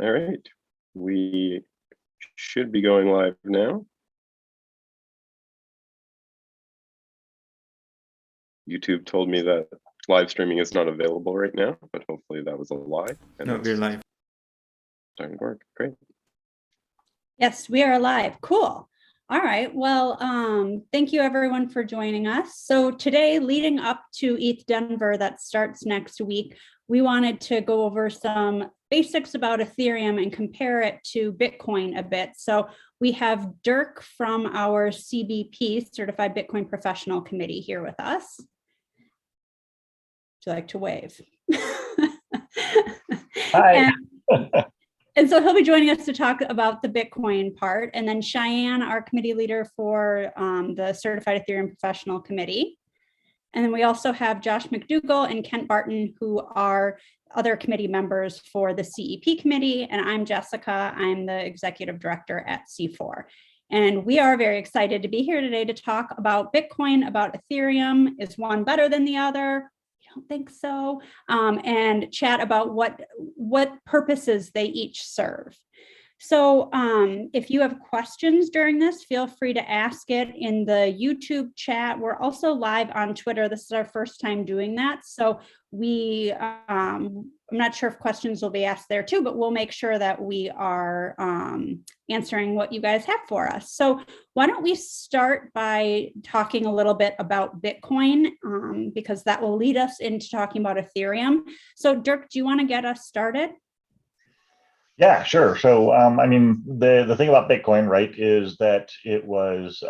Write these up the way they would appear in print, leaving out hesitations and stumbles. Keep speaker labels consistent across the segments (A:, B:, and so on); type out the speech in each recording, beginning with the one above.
A: All right, we should be going live now. YouTube told me that live streaming is not available right now, but hopefully that was a lie. And
B: No, we're live.
A: Starting to work. Great.
C: Yes, we are live. Cool. All right. Well, thank you everyone for joining us. So today, leading up to ETH Denver that starts next week, we wanted to go over some basics about Ethereum and compare it to Bitcoin a bit. So we have Dirk from our CBP, Certified Bitcoin Professional Committee, here with us. Would you like to wave?
D: Hi.
C: And so he'll be joining us to talk about the Bitcoin part. And then Cheyenne, our committee leader for the Certified Ethereum Professional Committee. And then we also have Josh McDougall and Kent Barton, who are other committee members for the CEP Committee. And I'm Jessica. I'm the executive director at C4. And we are very excited to be here today to talk about Bitcoin, about Ethereum. Is one better than the other? I don't think so. And chat about what purposes they each serve. So if you have questions during this, feel free to ask it in the YouTube chat. We're also live on Twitter. This is our first time doing that. So I'm not sure if questions will be asked there too, but we'll make sure that we are answering what you guys have for us. So why don't we start by talking a little bit about Bitcoin, because that will lead us into talking about Ethereum. So Dirk, do you want to get us started?
D: Yeah, sure. So, I mean, the thing about Bitcoin, right, is that it was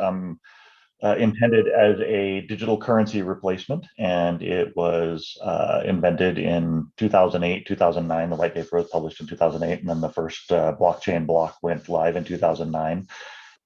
D: intended as a digital currency replacement, and it was invented in 2008, 2009. The white paper was published in 2008, and then the first blockchain block went live in 2009.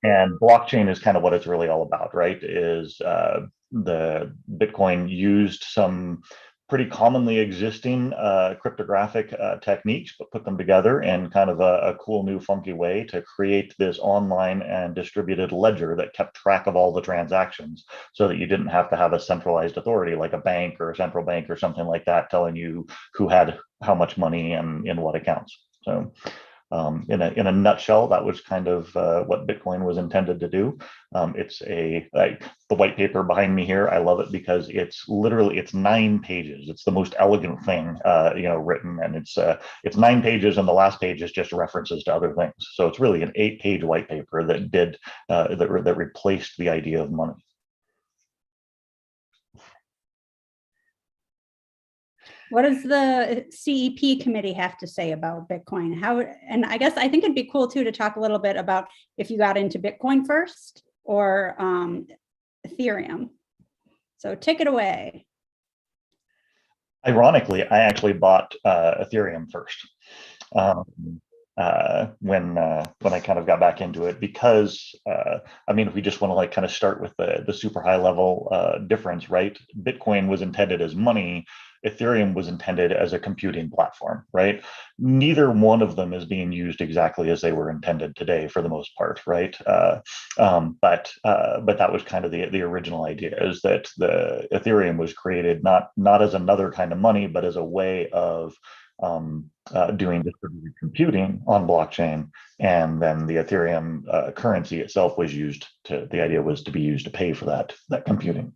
D: And blockchain is kind of what it's really all about, right? Is the Bitcoin used some pretty commonly existing cryptographic techniques, but put them together in kind of a cool new funky way to create this online and distributed ledger that kept track of all the transactions, so that you didn't have to have a centralized authority like a bank or a central bank or something like that telling you who had how much money and in what accounts. So in a nutshell, that was kind of what Bitcoin was intended to do. It's like the white paper behind me here. I love it because it's 9 pages. It's the most elegant thing written, and it's 9 pages, and the last page is just references to other things. So it's really an 8-page white paper that replaced the idea of money.
C: What does the CEP committee have to say about Bitcoin? And I guess I think it'd be cool too to talk a little bit about if you got into Bitcoin first or Ethereum. So take it away.
D: Ironically, I actually bought Ethereum first when I kind of got back into it, because I mean, if we just want to like kind of start with the super high level difference, right? Bitcoin was intended as money. Ethereum was intended as a computing platform, right? Neither one of them is being used exactly as they were intended today for the most part, right? But that was kind of the original idea, is that the Ethereum was created not as another kind of money, but as a way of doing distributed computing on blockchain. And then the Ethereum currency itself was the idea was to be used to pay for that computing.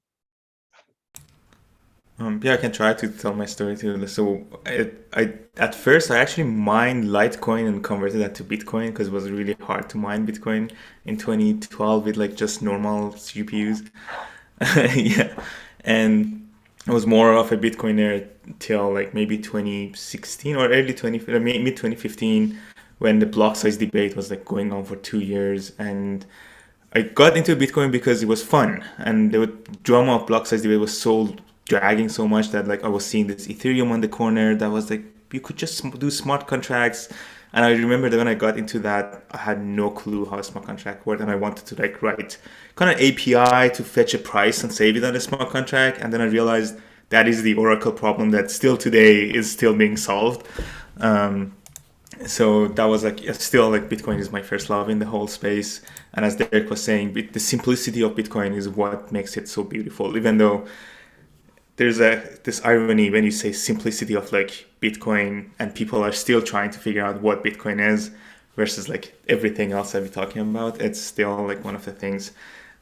B: Yeah, I can try to tell my story too. So at first I actually mined Litecoin and converted that to Bitcoin, because it was really hard to mine Bitcoin in 2012 with like just normal GPUs. Yeah, and I was more of a Bitcoiner till like maybe 2016 or mid 2015, when the block size debate was like going on for 2 years. And I got into Bitcoin because it was fun, and the drama of block size debate was so dragging so much that like I was seeing this Ethereum on the corner that was like, you could just do smart contracts. And I remember that when I got into that, I had no clue how a smart contract worked, and I wanted to like write kind of API to fetch a price and save it on a smart contract. And then I realized that is the Oracle problem that still today is still being solved. So that was like, still like Bitcoin is my first love in the whole space. And as Derek was saying, the simplicity of Bitcoin is what makes it so beautiful, even though there's this irony when you say simplicity of like Bitcoin, and people are still trying to figure out what Bitcoin is versus like everything else that we're talking about. It's still like one of the things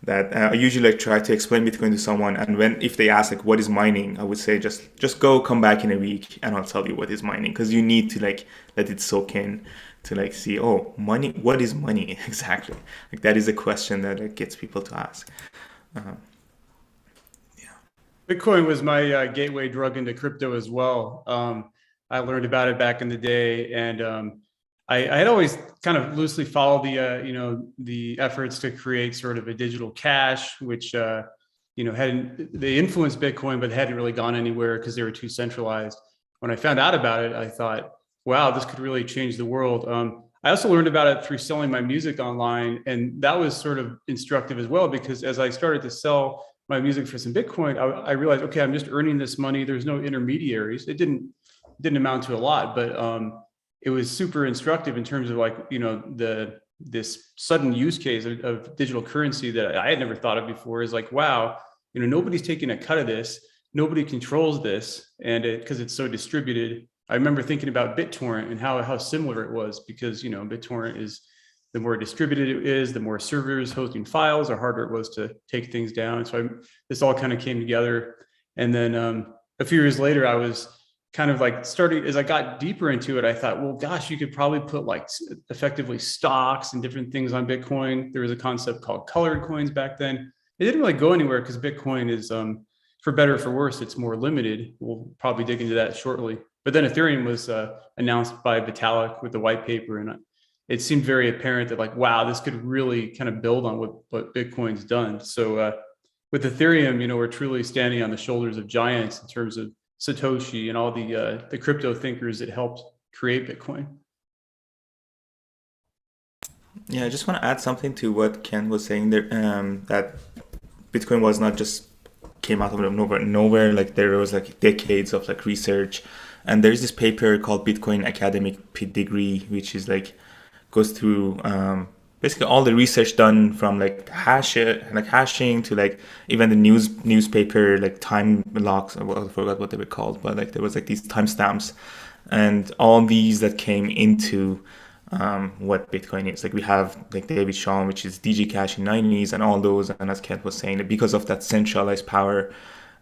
B: that I usually like try to explain Bitcoin to someone, and if they ask like what is mining, I would say just go come back in a week and I'll tell you what is mining, because you need to like let it soak in to like see, oh, money, what is money exactly? Like that is a question that like, gets people to ask.
E: Bitcoin was my gateway drug into crypto as well. I learned about it back in the day, and I had always kind of loosely followed the efforts to create sort of a digital cash, which they influenced Bitcoin, but hadn't really gone anywhere because they were too centralized. When I found out about it, I thought, wow, this could really change the world. I also learned about it through selling my music online, and that was sort of instructive as well, because as I started to sell my music for some Bitcoin, I realized, okay, I'm just earning this money. There's no intermediaries. It didn't amount to a lot, but it was super instructive in terms of like, this sudden use case of digital currency that I had never thought of before. Is like, wow, nobody's taking a cut of this. Nobody controls this, and because it's so distributed. I remember thinking about BitTorrent and how similar it was, because BitTorrent is, the more distributed it is, the more servers hosting files, the harder it was to take things down. So this all kind of came together. And then a few years later, I was kind of like starting, as I got deeper into it, I thought, well, gosh, you could probably put like effectively stocks and different things on Bitcoin. There was a concept called colored coins back then. It didn't really go anywhere because Bitcoin is, for better or for worse, it's more limited. We'll probably dig into that shortly. But then Ethereum was announced by Vitalik with the white paper, and it seemed very apparent that like, wow, this could really kind of build on what Bitcoin's done. So with Ethereum, we're truly standing on the shoulders of giants in terms of Satoshi and all the crypto thinkers that helped create Bitcoin.
B: Yeah, I just want to add something to what Ken was saying there, that Bitcoin was not just came out of nowhere. Like there was like decades of like research, and there's this paper called Bitcoin Academic Pedigree, which is like goes through basically all the research done from like hashing to like even the newspaper like time locks. I forgot what they were called, but like there was like these timestamps and all these that came into what Bitcoin is. Like we have like David Shaw, which is DG Cash in 90s, and all those. And as Kent was saying, that because of that centralized power,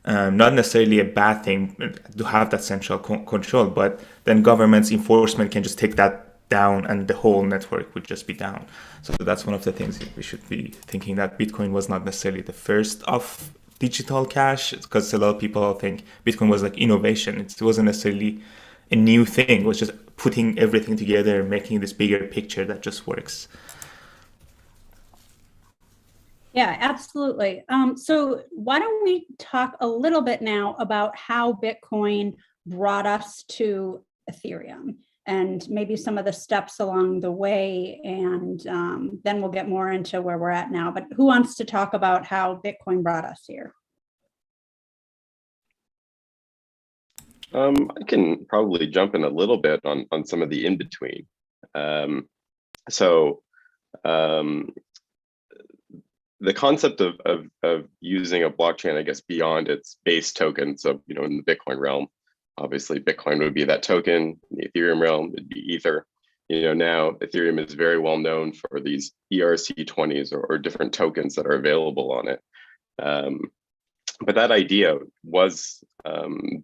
B: not necessarily a bad thing to have that central control, but then government's enforcement can just take that down and the whole network would just be down. So that's one of the things we should be thinking, that Bitcoin was not necessarily the first of digital cash, because a lot of people think Bitcoin was like innovation. It wasn't necessarily a new thing. It was just putting everything together, making this bigger picture that just works.
C: Yeah, absolutely. So why don't we talk a little bit now about how Bitcoin brought us to Ethereum, and maybe some of the steps along the way, and then we'll get more into where we're at now. But who wants to talk about how Bitcoin brought us here?
A: I can probably jump in a little bit on some of the in-between. The concept of using a blockchain, I guess, beyond its base token. So, in the Bitcoin realm, obviously Bitcoin would be that token. In the Ethereum realm, it'd be Ether. Now Ethereum is very well known for these ERC20s or different tokens that are available on it. But that idea was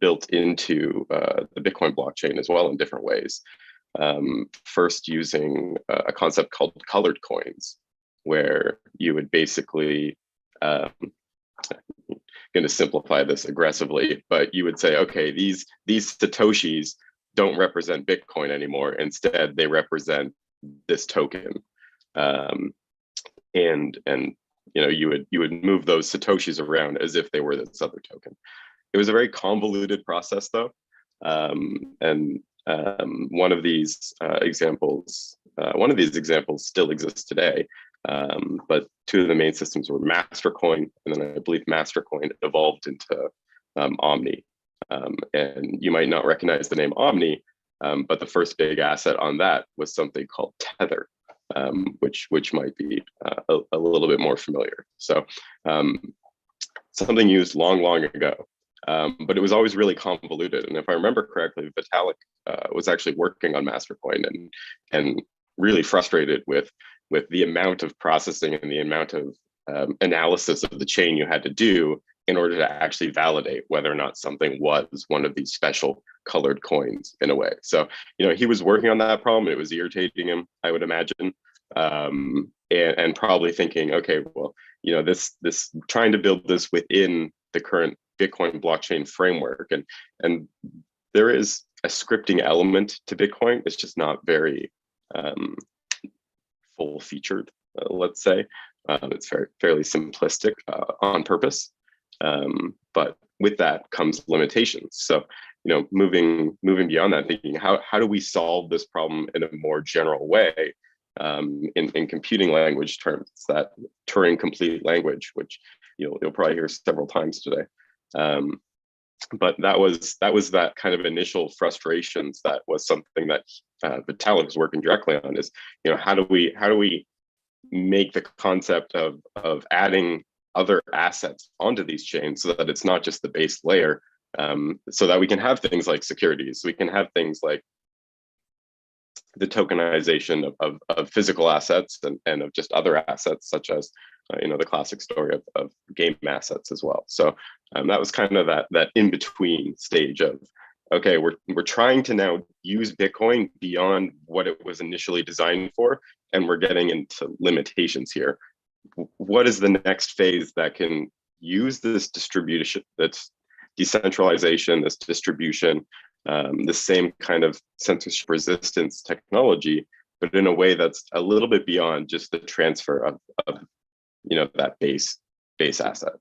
A: built into the Bitcoin blockchain as well in different ways. First, using a concept called colored coins, where you would basically, going to simplify this aggressively, but you would say, okay, these Satoshis don't represent Bitcoin anymore. Instead, they represent this token, and you would move those Satoshis around as if they were this other token. It was a very convoluted process, though, and one of these examples still exists today. But two of the main systems were Mastercoin, and then I believe Mastercoin evolved into Omni. And you might not recognize the name Omni, but the first big asset on that was something called Tether, which might be a little bit more familiar. So something used long ago. but it was always really convoluted. And if I remember correctly, Vitalik was actually working on Mastercoin and really frustrated with the amount of processing and the amount of analysis of the chain you had to do in order to actually validate whether or not something was one of these special colored coins in a way. So, he was working on that problem. It was irritating him, I would imagine, and probably thinking, okay, well, this trying to build this within the current Bitcoin blockchain framework, and there is a scripting element to Bitcoin. It's just not very full featured, let's say. It's fairly simplistic on purpose. But with that comes limitations. So, moving beyond that, thinking how do we solve this problem in a more general way, in computing language terms, that Turing complete language, which you'll probably hear several times today. But that was that kind of initial frustrations. That was something that Vitalik was working directly on. Is how do we make the concept of adding other assets onto these chains so that it's not just the base layer, so that we can have things like securities, we can have things like the tokenization of physical assets and of just other assets, such as the classic story of game assets as well. So that was kind of that in between stage of, okay, we're trying to now use Bitcoin beyond what it was initially designed for, and we're getting into limitations here. What is the next phase that can use this distribution, that's decentralization, this distribution, the same kind of censorship resistance technology, but in a way that's a little bit beyond just the transfer of that base asset?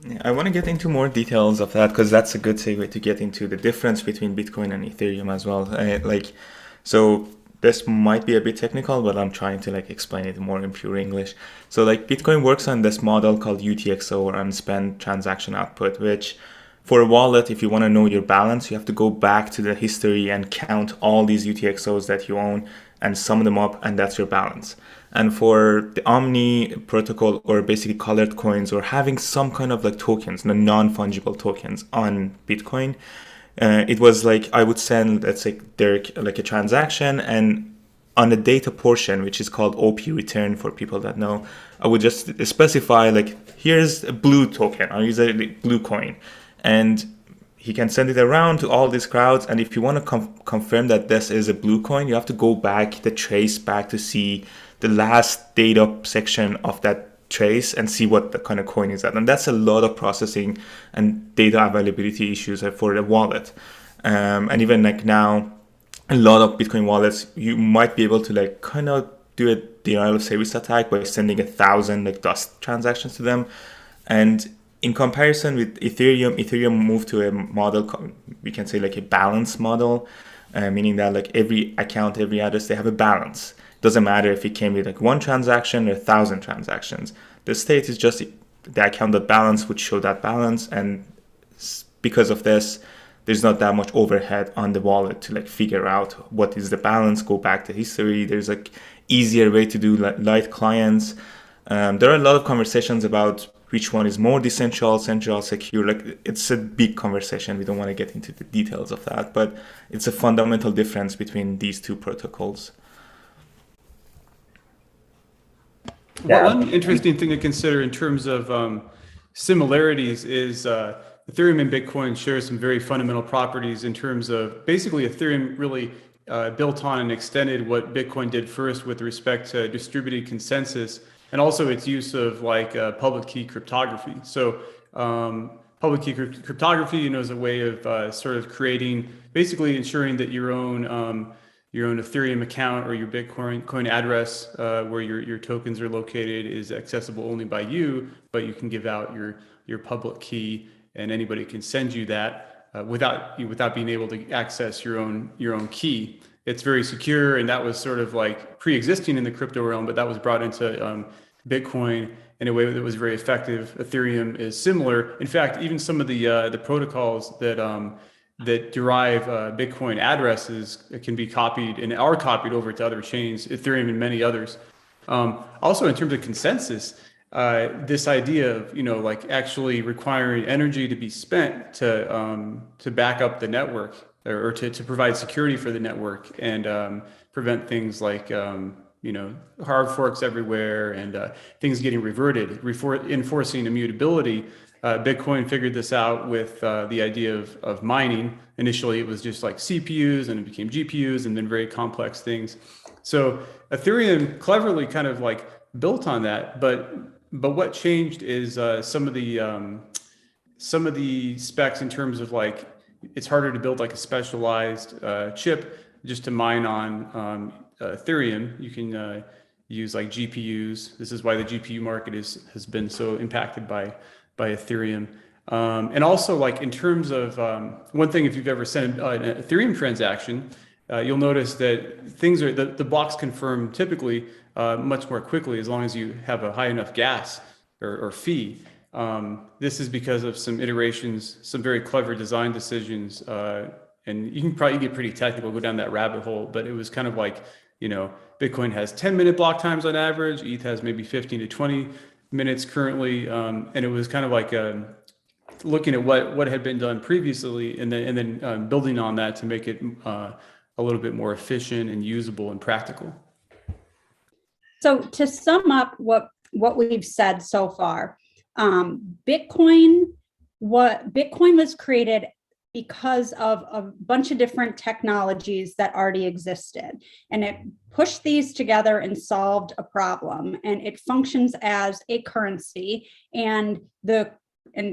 B: Yeah, I want to get into more details of that, because that's a good segue to get into the difference between Bitcoin and Ethereum as well. So this might be a bit technical, but I'm trying to explain it more in pure English. So Bitcoin works on this model called UTXO, or unspent transaction output, which for a wallet, if you want to know your balance, you have to go back to the history and count all these UTXOs that you own and sum them up, and that's your balance. And for the Omni protocol, or basically colored coins, or having some kind of tokens, non-fungible tokens on Bitcoin, it was I would send, let's say, Derek, a transaction, and on the data portion, which is called OP return for people that know, I would just specify here's a blue token, I'll use a blue coin, and he can send it around to all these crowds. And if you want to confirm that this is a blue coin, you have to go back, trace back, to see the last data section of that trace and see what the kind of coin is at. And that's a lot of processing and data availability issues for the wallet. And even now, a lot of Bitcoin wallets, you might be able to kind of do a denial of service attack by sending 1,000 dust transactions to them. And in comparison with Ethereum moved to a model, we can say a balance model, meaning that every account, every address, they have a balance. Doesn't matter if it came with one transaction or 1,000 transactions. The state is just the account that balance would show that balance, and because of this, there's not that much overhead on the wallet to figure out what is the balance, go back to history. There's easier way to do light clients. There are a lot of conversations about which one is more decentral, central, secure. It's a big conversation. We don't want to get into the details of that, but it's a fundamental difference between these two protocols.
E: Yeah. Well, one interesting thing to consider in terms of similarities is Ethereum and Bitcoin share some very fundamental properties in terms of basically Ethereum really built on and extended what Bitcoin did first with respect to distributed consensus, and also its use of public key cryptography. So public key cryptography, is a way of sort of creating, basically ensuring that your own Ethereum account or your Bitcoin address where your tokens are located is accessible only by you, but you can give out your public key, and anybody can send you that without being able to access your own key. It's very secure, and that was sort of pre-existing in the crypto realm, but that was brought into Bitcoin in a way that was very effective. Ethereum is similar. In fact, even some of the protocols that derive Bitcoin addresses can be copied and are copied over to other chains, Ethereum and many others. Also, in terms of consensus, this idea of, like actually requiring energy to be spent to back up the network, or to provide security for the network, and prevent things like hard forks everywhere, and things getting reverted, enforcing immutability. Bitcoin figured this out with the idea of mining. Initially, it was just like CPUs, and it became GPUs, and then very complex things. So Ethereum cleverly kind of like built on that, but what changed is some of the specs, in terms of like, it's harder to build like a specialized chip just to mine on Ethereum. You can use like GPUs. This is why the GPU market has been so impacted by Ethereum. And also, like, in terms of one thing, if you've ever sent an Ethereum transaction, you'll notice that things are, the blocks confirm typically much more quickly, as long as you have a high enough gas or fee. This is because of some iterations, some very clever design decisions, and you can probably get pretty technical, go down that rabbit hole, but it was kind of like, Bitcoin has 10-minute block times on average, ETH has maybe 15 to 20 minutes currently, and it was kind of like looking at what had been done previously, and then building on that to make it a little bit more efficient and usable and practical.
C: So to sum up what we've said so far, Bitcoin was created because of a bunch of different technologies that already existed, and it pushed these together and solved a problem, and it functions as a currency. And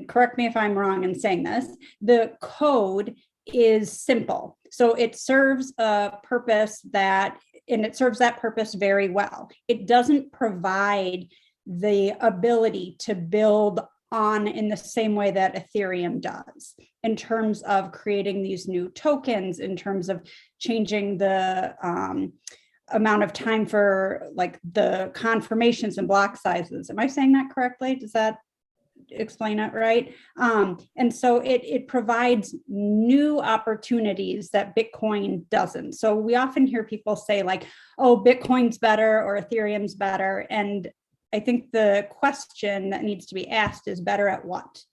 C: correct me if I'm wrong in saying this, the code is simple, so it serves a purpose and it serves that purpose very well. It doesn't provide the ability to build on in the same way that Ethereum does, in terms of creating these new tokens, in terms of changing the amount of time for like the confirmations and block sizes. Am I saying that correctly? Does that explain it right? And so it provides new opportunities that Bitcoin doesn't. So we often hear people say like, oh, Bitcoin's better or Ethereum's better. And I think the question that needs to be asked is, better at what?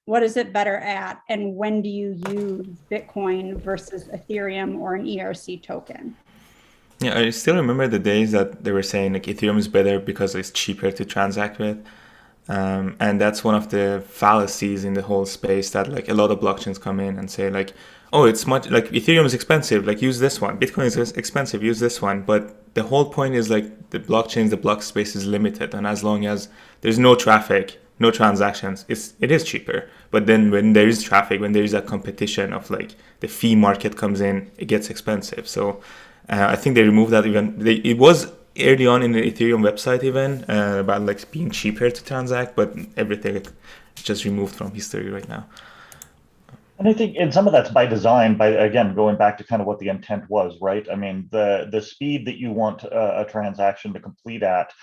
C: What is it better at? And when do you use Bitcoin versus Ethereum or an ERC token?
B: Yeah, I still remember the days that they were saying like Ethereum is better because it's cheaper to transact with. And that's one of the fallacies in the whole space, that like a lot of blockchains come in and say like, oh, it's much like Ethereum is expensive, like use this one. Bitcoin is expensive, use this one. But the whole point is like the block space is limited, and as long as there's no traffic, no transactions, it is cheaper. But then when there is traffic, when there is a competition of like the fee market comes in, it gets expensive. So I think they removed that. It was early on in the Ethereum website even about like being cheaper to transact, but everything just removed from history right now.
D: And I think, and some of that's by design, by again going back to kind of what the intent was, right? I mean, the speed that you want a transaction to complete at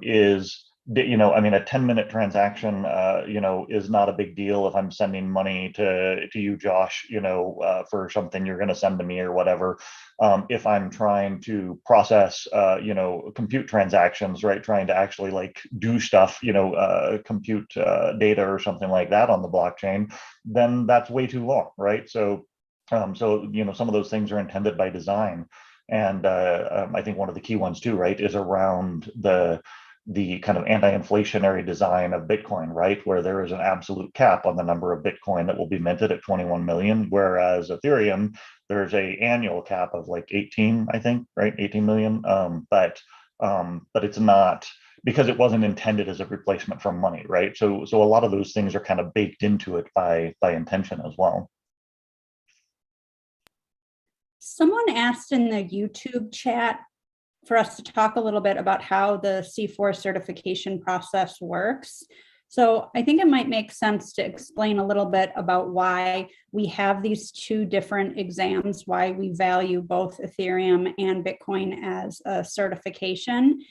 D: is, I mean, a 10-minute transaction, is not a big deal if I'm sending money to you, Josh, for something you're going to send to me or whatever. If I'm trying to process, compute transactions, right, trying to actually like do stuff, compute data or something like that on the blockchain, then that's way too long, right? So, some of those things are intended by design, and I think one of the key ones too, right, is around the kind of anti-inflationary design of Bitcoin, right, where there is an absolute cap on the number of Bitcoin that will be minted at 21 million, whereas Ethereum, there's a annual cap of like 18, I think, right, 18 million. But it's not, because it wasn't intended as a replacement for money, right? So a lot of those things are kind of baked into it by intention as well.
C: Someone asked in the YouTube chat for us to talk a little bit about how the C4 certification process works. So I think it might make sense to explain a little bit about why we have these two different exams, why we value both Ethereum and Bitcoin as a certification,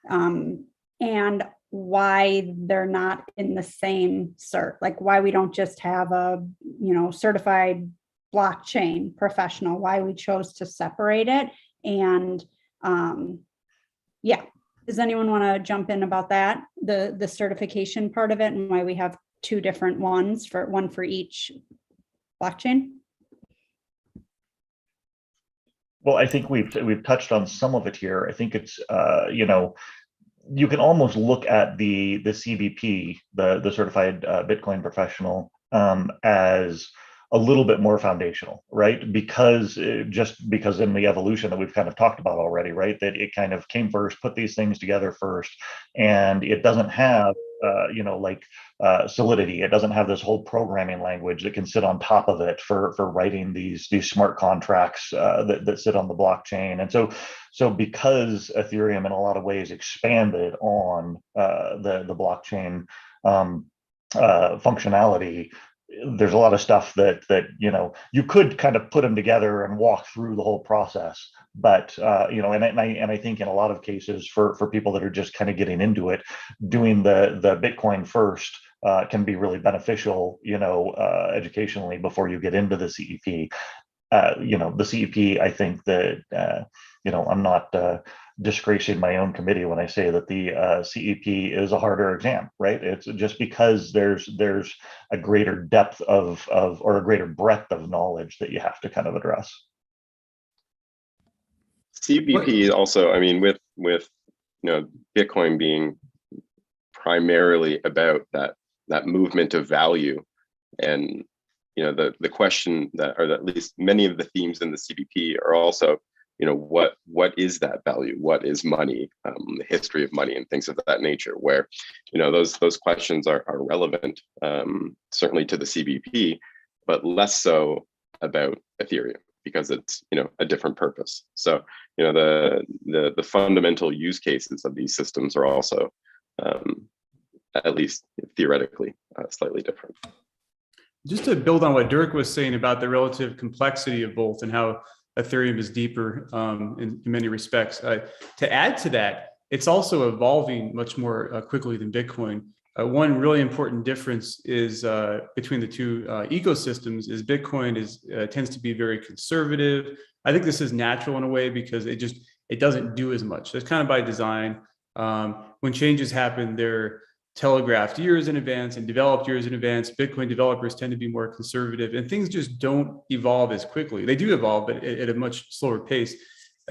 C: and why they're not in the same cert, like why we don't just have a, certified blockchain professional, why we chose to separate it. And Does anyone want to jump in about that, the certification part of it, and why we have two different ones, for one for each blockchain?
D: Well, I think we've touched on some of it here. I think it's you can almost look at the CBP, the Certified Bitcoin Professional, as a little bit more foundational, right? Because because in the evolution that we've kind of talked about already, right, that it kind of came first, put these things together first, and it doesn't have solidity. It doesn't have this whole programming language that can sit on top of it for writing these smart contracts that sit on the blockchain. And so because Ethereum in a lot of ways expanded on the blockchain functionality, there's a lot of stuff that you could kind of put them together and walk through the whole process, but and I think in a lot of cases for people that are just kind of getting into it, doing the Bitcoin first can be really beneficial, educationally, before you get into the CEP. The CEP, I think that I'm not disgracing my own committee when I say that the CEP is a harder exam, right? It's just because there's a greater depth of or a greater breadth of knowledge that you have to kind of address.
A: CBP also, I mean, with Bitcoin being primarily about that movement of value, and the question that, or at least many of the themes in the CBP are also, what is that value? What is money? The history of money and things of that nature, where those questions are relevant, certainly to the CBP, but less so about Ethereum, because it's a different purpose. So the fundamental use cases of these systems are also, at least theoretically, slightly different.
E: Just to build on what Dirk was saying about the relative complexity of both and how Ethereum is deeper in many respects. To add to that, it's also evolving much more quickly than Bitcoin. One really important difference is between the two ecosystems is Bitcoin tends to be very conservative. I think this is natural in a way because it doesn't do as much. So it's kind of by design. When changes happen, they're telegraphed years in advance and developed years in advance. Bitcoin developers tend to be more conservative, and things just don't evolve as quickly. They do evolve, but at a much slower pace.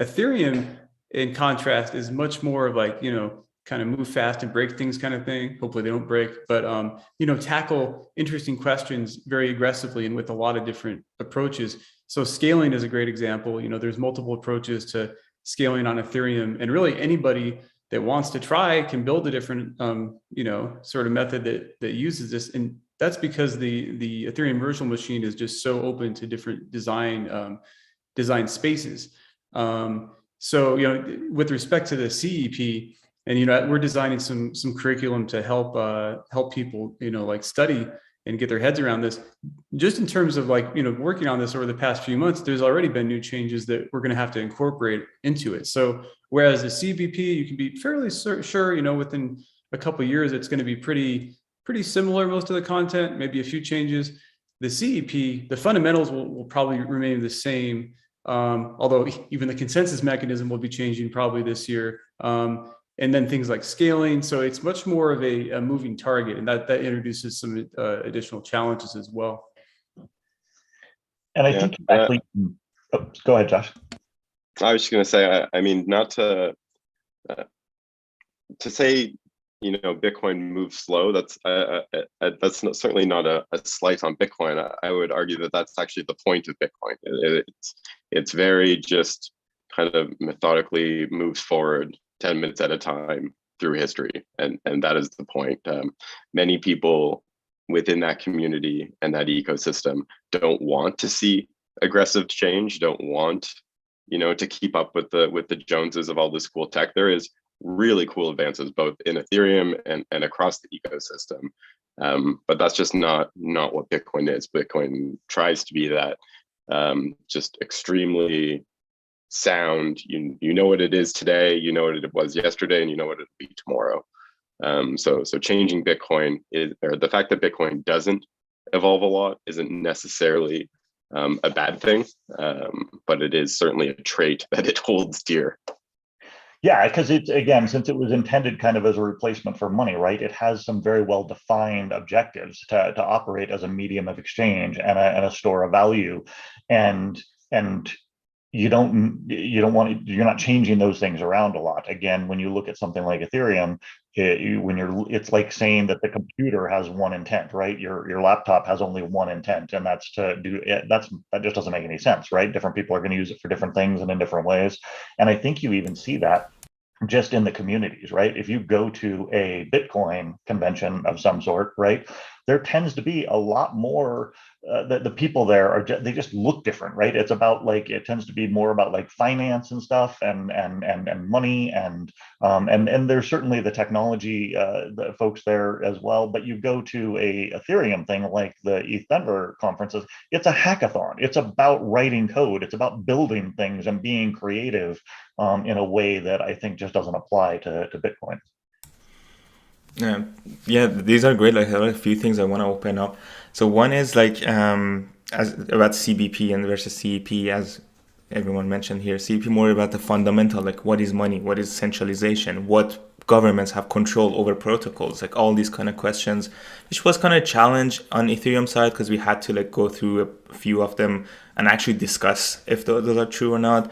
E: Ethereum, in contrast, is much more of like, kind of move fast and break things kind of thing. Hopefully they don't break, but tackle interesting questions very aggressively and with a lot of different approaches. So scaling is a great example. There's multiple approaches to scaling on Ethereum, and really anybody that wants to try can build a different, sort of method that uses this. And that's because the Ethereum virtual machine is just so open to different design spaces. So, with respect to the CEP, and, we're designing some curriculum to help people, study and get their heads around this. Just in terms of working on this over the past few months, there's already been new changes that we're going to have to incorporate into it. So whereas the CBP, you can be fairly sure, within a couple of years, it's going to be pretty similar, most of the content, maybe a few changes. The CEP, the fundamentals will probably remain the same, although even the consensus mechanism will be changing probably this year. And then things like scaling. So it's much more of a moving target, and that introduces some additional challenges as well.
D: And I think actually, go ahead, Josh.
A: I was just going to say, I mean, not to say, Bitcoin moves slow. That's certainly not a slight on Bitcoin. I would argue that that's actually the point of Bitcoin. It's very just kind of methodically moves forward 10 minutes at a time through history, and that is the point. Many people within that community and that ecosystem don't want to see aggressive change, don't want to keep up with the Joneses of all this cool tech. There is really cool advances both in Ethereum and across the ecosystem, but that's just not what Bitcoin is. Bitcoin tries to be that just extremely sound, you know what it is today, you know what it was yesterday, and you know what it'll be tomorrow. So changing Bitcoin or the fact that Bitcoin doesn't evolve a lot isn't necessarily a bad thing, but it is certainly a trait that it holds dear.
D: Yeah, because it's, again, since it was intended kind of as a replacement for money, right? It has some very well-defined objectives to operate as a medium of exchange and a store of value. And you don't want to, you're not changing those things around a lot. Again, when you look at something like Ethereum, it's like saying that the computer has one intent, right? Your laptop has only one intent, and that's to do it. That just doesn't make any sense, right? Different people are going to use it for different things and in different ways. And I think you even see that just in the communities, right? If you go to a Bitcoin convention of some sort, right, there tends to be a lot more. The people there are they just look different, right? It's about like, it tends to be more about like finance and stuff and money and there's certainly the technology the folks there as well. But you go to a Ethereum thing like the ETH Denver conferences, it's a hackathon. It's about writing code. It's about building things and being creative in a way that I think just doesn't apply to Bitcoin.
B: Yeah, these are great. Like, I have a few things I want to open up. So one is like as about CBP and versus CEP, as everyone mentioned here. CEP more about the fundamental, like what is money, what is centralization, what governments have control over protocols, like all these kind of questions, which was kind of a challenge on Ethereum side because we had to like go through a few of them and actually discuss if those are true or not.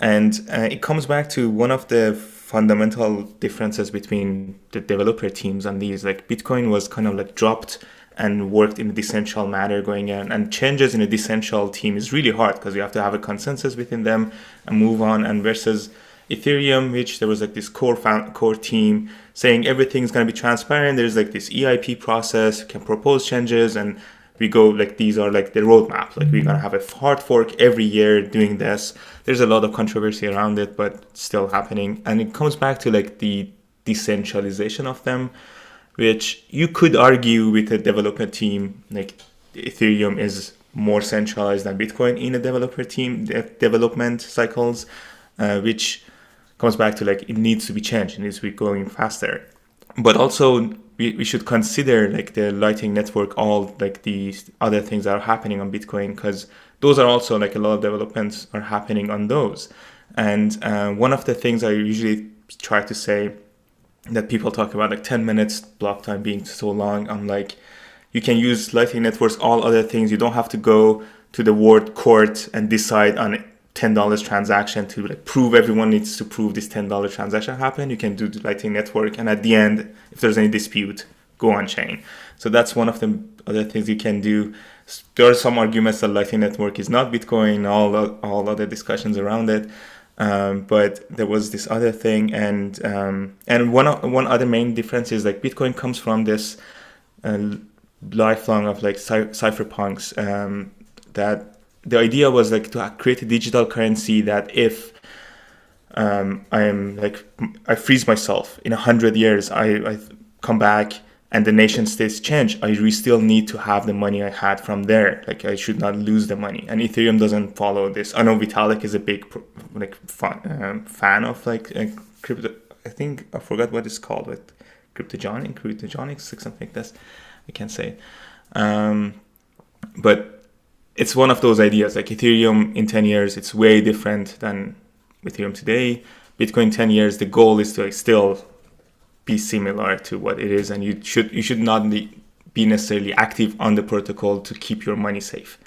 B: And it comes back to one of the fundamental differences between the developer teams and these. Like Bitcoin was kind of like dropped and worked in a decentral manner going in, and changes in a decentral team is really hard because you have to have a consensus within them and move on. And versus Ethereum, which there was like this core team saying everything's going to be transparent. There's like this EIP process, you can propose changes, and we go like, these are like the roadmap. Like we're going to have a hard fork every year doing this. There's a lot of controversy around it, but still happening. And it comes back to like the decentralization of them, which you could argue with a developer team, like Ethereum is more centralized than Bitcoin in a developer team development cycles, which comes back to like, it needs to be changed, it needs to be going faster. But also we should consider like the Lightning Network, all like the other things that are happening on Bitcoin, because those are also like a lot of developments are happening on those. And one of the things I usually try to say that people talk about, like 10 minutes block time being so long, I'm like, you can use Lightning Networks, all other things. You don't have to go to the word court and decide on $10 transaction to like prove everyone needs to prove this $10 transaction happened. You can do the Lightning Network, and at the end, if there's any dispute, go on chain. So that's one of the other things you can do. There are some arguments that Lightning Network is not Bitcoin, all other discussions around it. But there was this other thing, and one other main difference is like Bitcoin comes from this lifelong of like cypherpunks, that the idea was like to create a digital currency that if I freeze myself in 100 years, I come back and the nation states change, I still need to have the money I had from there. Like I should not lose the money. And Ethereum doesn't follow this. I know Vitalik is a big fan of like crypto. I think I forgot what it's called, with cryptogenics, like something like this. I can't say. But it's one of those ideas, like Ethereum in 10 years, it's way different than Ethereum today. Bitcoin 10 years, the goal is to like still be similar to what it is, and you should not be necessarily active on the protocol to keep your money safe.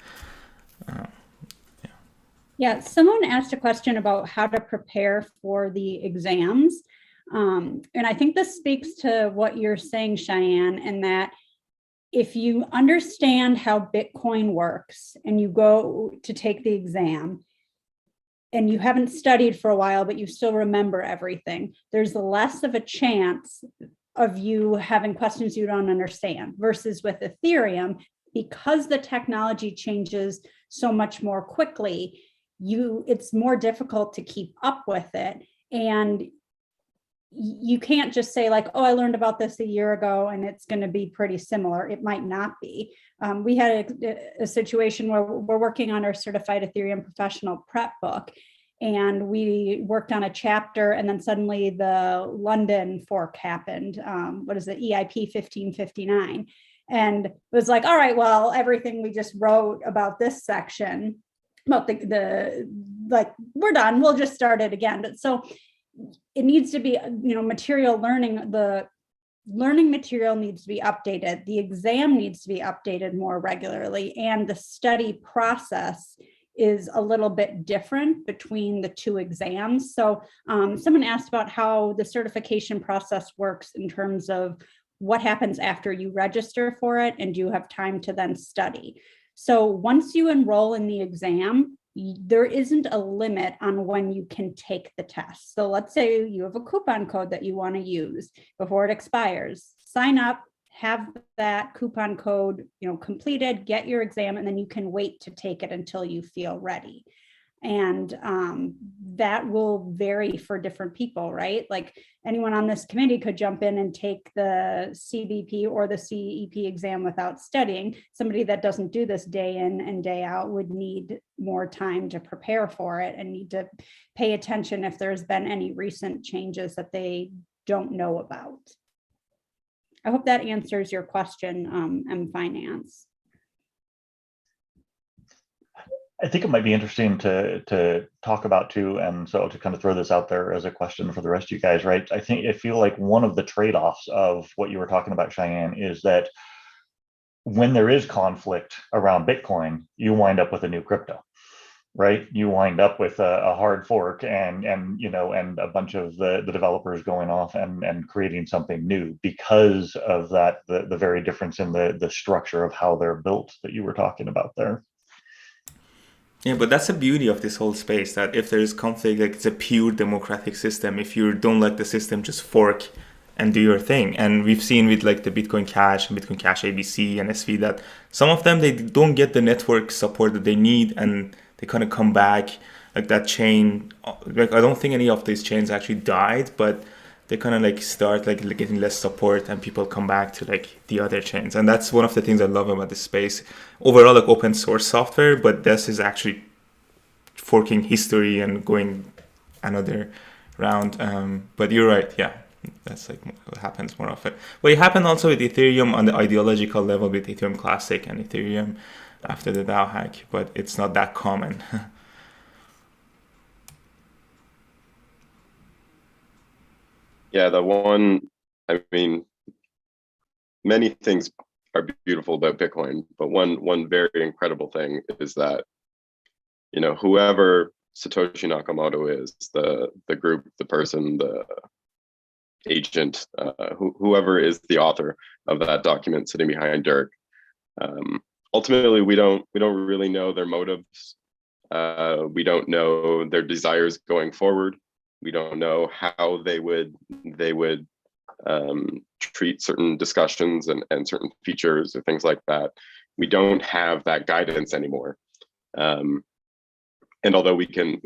C: Yeah, someone asked a question about how to prepare for the exams. And I think this speaks to what you're saying, Cheyenne, and that if you understand how Bitcoin works and you go to take the exam and you haven't studied for a while, but you still remember everything, there's less of a chance of you having questions you don't understand. Versus with Ethereum, because the technology changes so much more quickly, it's more difficult to keep up with it. And you can't just say like, oh, I learned about this a year ago and it's going to be pretty similar. It might not be. We had a situation where we're working on our certified Ethereum professional prep book, and we worked on a chapter, and then suddenly the London fork happened. What is it? EIP 1559. And it was like, all right, well, everything we just wrote about this section, about the like, we're done. We'll just start it again. But so it needs to be, material learning, the learning material needs to be updated, the exam needs to be updated more regularly, and the study process is a little bit different between the two exams. So someone asked about how the certification process works in terms of what happens after you register for it and do you have time to then study. So once you enroll in the exam, there isn't a limit on when you can take the test. So let's say you have a coupon code that you want to use before it expires. Sign up, have that coupon code, completed, get your exam, and then you can wait to take it until you feel ready. And that will vary for different people, right? Like anyone on this committee could jump in and take the CBP or the CEP exam without studying. Somebody that doesn't do this day in and day out would need more time to prepare for it and need to pay attention if there's been any recent changes that they don't know about. I hope that answers your question, M Finance.
D: I think it might be interesting to talk about too, and so to kind of throw this out there as a question for the rest of you guys, right? I feel like one of the trade-offs of what you were talking about, Cheyenne, is that when there is conflict around Bitcoin, you wind up with a new crypto, right? You wind up with a hard fork and a bunch of the developers going off and creating something new because of that, the very difference in the structure of how they're built that you were talking about there.
B: Yeah, but that's the beauty of this whole space, that if there is conflict, like it's a pure democratic system. If you don't like the system, just fork and do your thing. And we've seen with like the Bitcoin Cash and Bitcoin Cash ABC and SV that some of them, they don't get the network support that they need and they kind of come back. Like that chain, like I don't think any of these chains actually died, but they kind of like start like getting less support and people come back to like the other chains. And that's one of the things I love about this space. Overall, like open source software, but this is actually forking history and going another round. But you're right, yeah, that's like what happens more often. Well, it happened also with Ethereum on the ideological level with Ethereum Classic and Ethereum after the DAO hack, but it's not that common.
A: Yeah, many things are beautiful about Bitcoin, but one very incredible thing is that, whoever Satoshi Nakamoto is, the group, the person, the agent, whoever is the author of that document sitting behind Dirk, ultimately we don't really know their motives. We don't know their desires going forward. We don't know how they would treat certain discussions and certain features or things like that. We don't have that guidance anymore. And although we can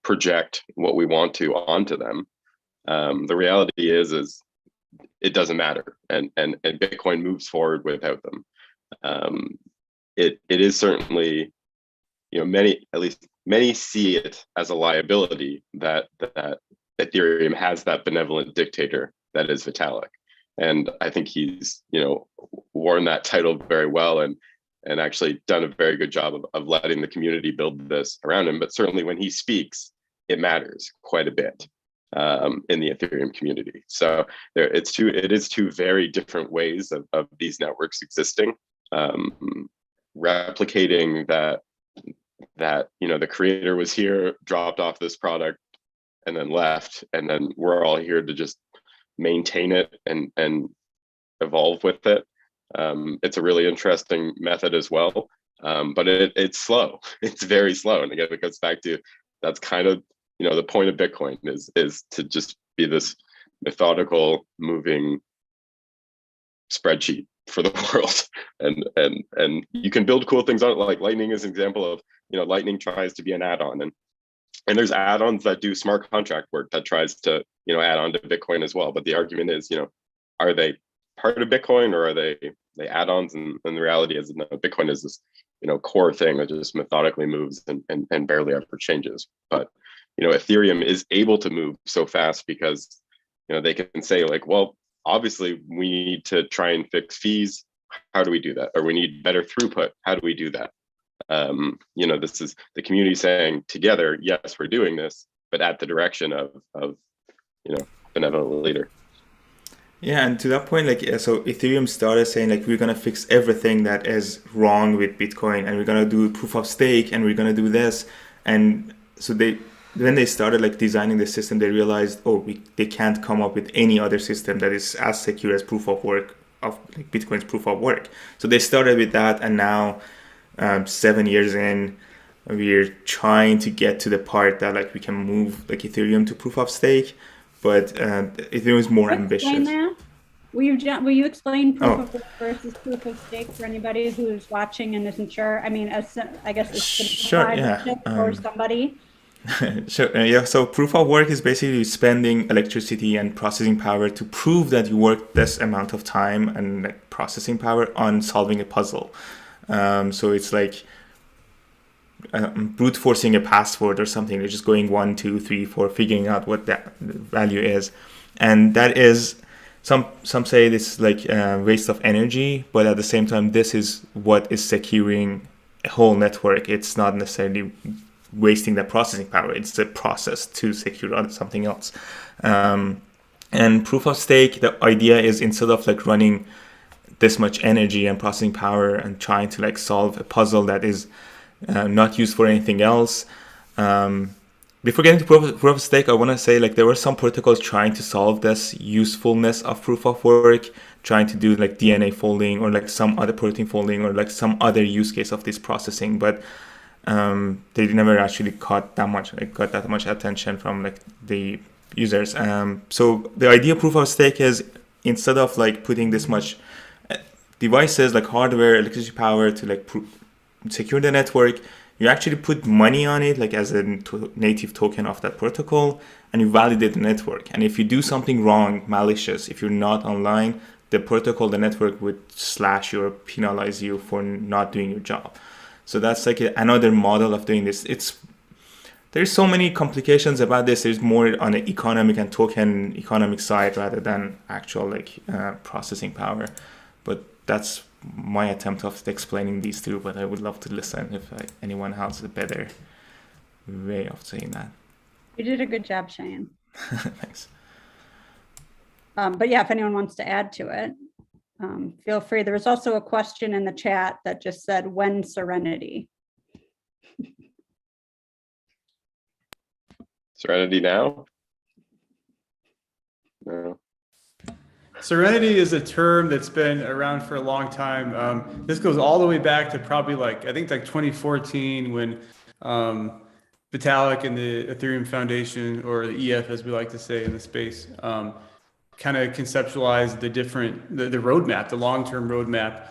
A: project what we want to onto them, the reality is it doesn't matter, and Bitcoin moves forward without them. It is certainly, many see it as a liability that Ethereum has that benevolent dictator that is Vitalik. And I think he's, worn that title very well and actually done a very good job of letting the community build this around him. But certainly when he speaks, it matters quite a bit in the Ethereum community. So it is two very different ways of these networks existing, replicating that the creator was here, dropped off this product, and then left, and then we're all here to just maintain it and evolve with it. It's a really interesting method as well, but it's slow. It's very slow, and again, it goes back to that's kind of the point of Bitcoin is to just be this methodical, moving spreadsheet for the world, and you can build cool things on it. Like Lightning is an example of Lightning tries to be an add-on, and there's add-ons that do smart contract work that tries to add on to Bitcoin as well. But the argument is, are they part of Bitcoin or are they add-ons? And the reality is, no, Bitcoin is this core thing that just methodically moves and barely ever changes. But Ethereum is able to move so fast because they can say like, well, obviously we need to try and fix fees. How do we do that? Or we need better throughput. How do we do that? This is the community saying together, yes, we're doing this, but at the direction of benevolent leader.
B: Yeah, and to that point, like, so Ethereum started saying like we're gonna fix everything that is wrong with Bitcoin, and we're gonna do proof of stake, and we're gonna do this, and so when they started like designing the system, they realized, they can't come up with any other system that is as secure as proof of work of like Bitcoin's proof of work. So they started with that, and now 7 years in, we're trying to get to the part that like we can move like Ethereum to proof of stake, but Ethereum is more ambitious.
C: That? Will you explain proof of work versus proof of stake for anybody who's watching and isn't sure? I mean, I guess it's
B: sure, yeah.
C: For somebody.
B: Sure, yeah. So proof of work is basically spending electricity and processing power to prove that you worked this amount of time and like processing power on solving a puzzle. So it's like brute forcing a password or something. You're just going 1, 2, 3, 4, figuring out what that value is, and that is some say this is like a waste of energy, but at the same time, this is what is securing a whole network. It's not necessarily wasting the processing power. It's a process to secure something else. And proof of stake, the idea is instead of like running this much energy and processing power and trying to like solve a puzzle that is not used for anything else. Before getting to proof of stake, I want to say like there were some protocols trying to solve this usefulness of proof of work, trying to do like DNA folding or like some other protein folding or like some other use case of this processing, but they never actually got that much attention from like the users. So the idea of proof of stake is instead of like putting this much devices like hardware, electricity power to like secure the network, you actually put money on it like as a native token of that protocol, and you validate the network. And if you do something wrong, malicious, if you're not online, the protocol, the network would slash you or penalize you for not doing your job. So that's like another model of doing this. There's so many complications about this. There's more on the economic and token economic side rather than actual like processing power. But that's my attempt of explaining these two. But I would love to listen if anyone has a better way of saying that.
C: You did a good job, Cheyenne.
B: Thanks.
C: But yeah, if anyone wants to add to it, feel free. There was also a question in the chat that just said, when Serenity?
A: Serenity now? No.
E: Serenity is a term that's been around for a long time. This goes all the way back to probably like 2014 when Vitalik and the Ethereum Foundation, or the EF as we like to say in the space, kind of conceptualized the roadmap, the long-term roadmap.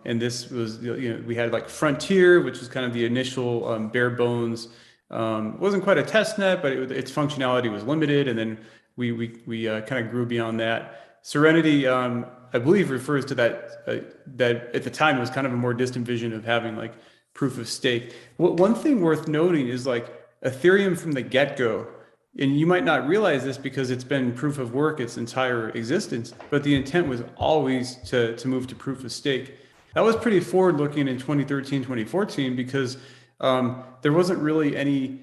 E: And this was, we had like Frontier, which was kind of the initial bare bones. It wasn't quite a test net, but its functionality was limited. And then we kind of grew beyond that. Serenity, I believe, refers to that at the time it was kind of a more distant vision of having like proof of stake. One thing worth noting is like Ethereum from the get-go, and you might not realize this because it's been proof of work its entire existence, but the intent was always to move to proof of stake. That was pretty forward-looking in 2013, 2014, because there wasn't really any.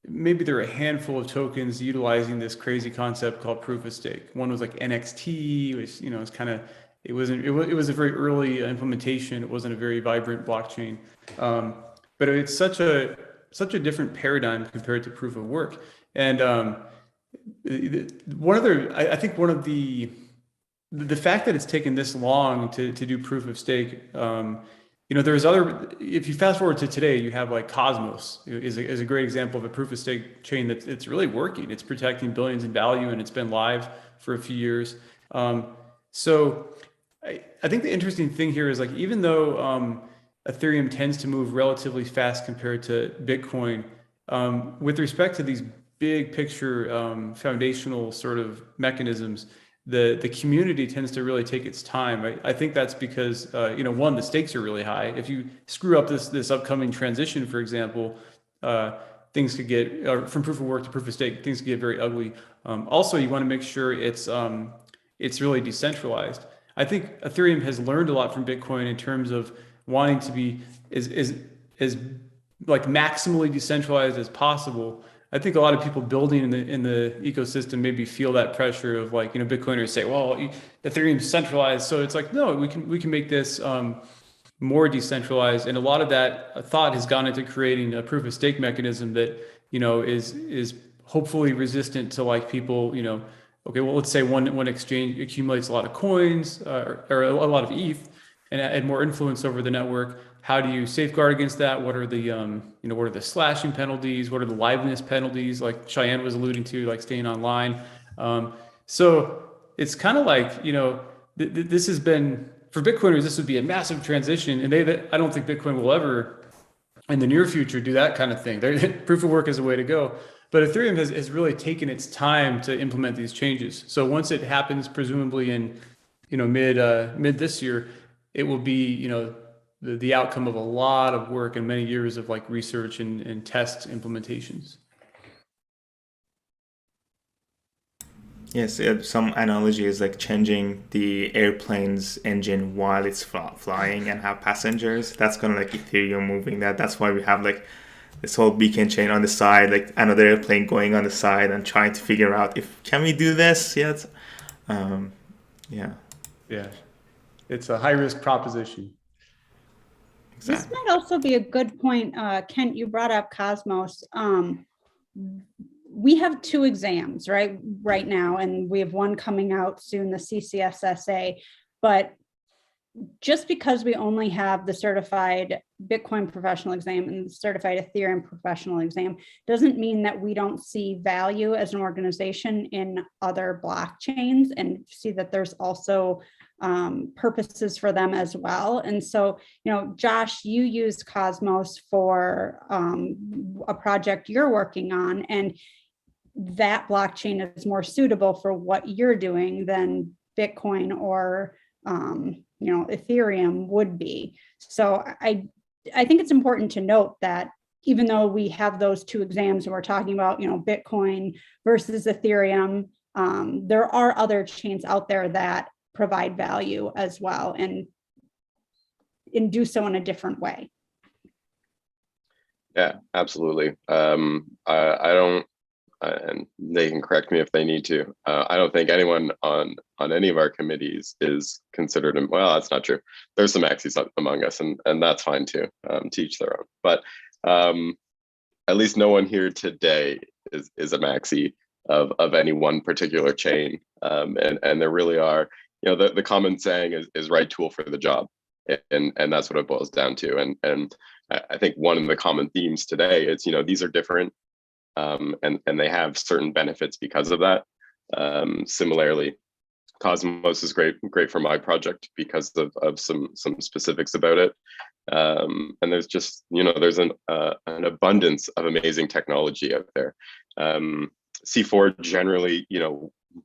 E: Maybe there were a handful of tokens utilizing this crazy concept called proof of stake. One was like NXT, which it's kind of it was a very early implementation. It wasn't a very vibrant blockchain, but it's such a different paradigm compared to proof of work. And I think one of the fact that it's taken this long to do proof of stake. There's if you fast forward to today, you have like Cosmos is a great example of a proof of stake chain it's really working. It's protecting billions in value, and it's been live for a few years. So I think the interesting thing here is like, even though Ethereum tends to move relatively fast compared to Bitcoin, with respect to these big picture foundational sort of mechanisms, the community tends to really take its time. I think that's because one, the stakes are really high. If you screw up this upcoming transition, for example, things could get from proof of work to proof of stake. Things could get very ugly. Also, you want to make sure it's really decentralized. I think Ethereum has learned a lot from Bitcoin in terms of wanting to be as like maximally decentralized as possible. I think a lot of people building in the ecosystem maybe feel that pressure of like, Bitcoiners say, well, Ethereum's centralized. So it's like, no, we can make this more decentralized. And a lot of that thought has gone into creating a proof of stake mechanism that, is hopefully resistant to like people, okay, well, let's say one exchange accumulates a lot of coins or a lot of ETH and more influence over the network. How do you safeguard against that? What are the, what are the slashing penalties? What are the liveness penalties? Like Cheyenne was alluding to, like staying online. So it's kind of like, this has been, for Bitcoiners, this would be a massive transition. And I don't think Bitcoin will ever, in the near future, do that kind of thing. Proof of work is a way to go. But Ethereum has really taken its time to implement these changes. So once it happens, presumably in, mid this year, it will be, the outcome of a lot of work and many years of like research and test implementations.
B: Yes, some analogy is like changing the airplane's engine while it's flying and have passengers. That's kind of like Ethereum moving that. That's why we have like this whole beacon chain on the side, like another airplane going on the side and trying to figure out can we do this yet? Yeah.
E: It's a high risk proposition.
C: This might also be a good point. Kent, you brought up Cosmos. We have 2 exams right now, and we have one coming out soon, the CCSSA. But just because we only have the certified Bitcoin professional exam and the certified Ethereum professional exam doesn't mean that we don't see value as an organization in other blockchains and see that there's also purposes for them as well. And so, Josh, you used Cosmos for a project you're working on, and that blockchain is more suitable for what you're doing than Bitcoin or Ethereum would be. So I think it's important to note that even though we have those 2 exams and we're talking about, Bitcoin versus Ethereum, there are other chains out there that provide value as well and do so in a different way.
A: Yeah, absolutely. I don't, and they can correct me if they need to. I don't think anyone on any of our committees is considered, well, that's not true. There's some maxis among us, and that's fine too, to each their own. But at least no one here today is a maxi of any one particular chain. And there really are, the common saying is right tool for the job. And that's what it boils down to. And I think one of the common themes today is, these are different. And they have certain benefits because of that. Similarly, Cosmos is great for my project because of some specifics about it. And there's just, there's an abundance of amazing technology out there. C4 generally,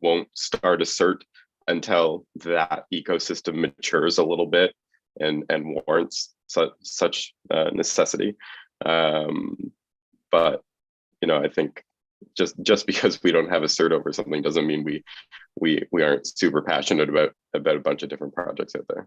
A: won't start a cert until that ecosystem matures a little bit and warrants such necessity. But I think just because we don't have a cert over something doesn't mean we aren't super passionate about a bunch of different projects out there.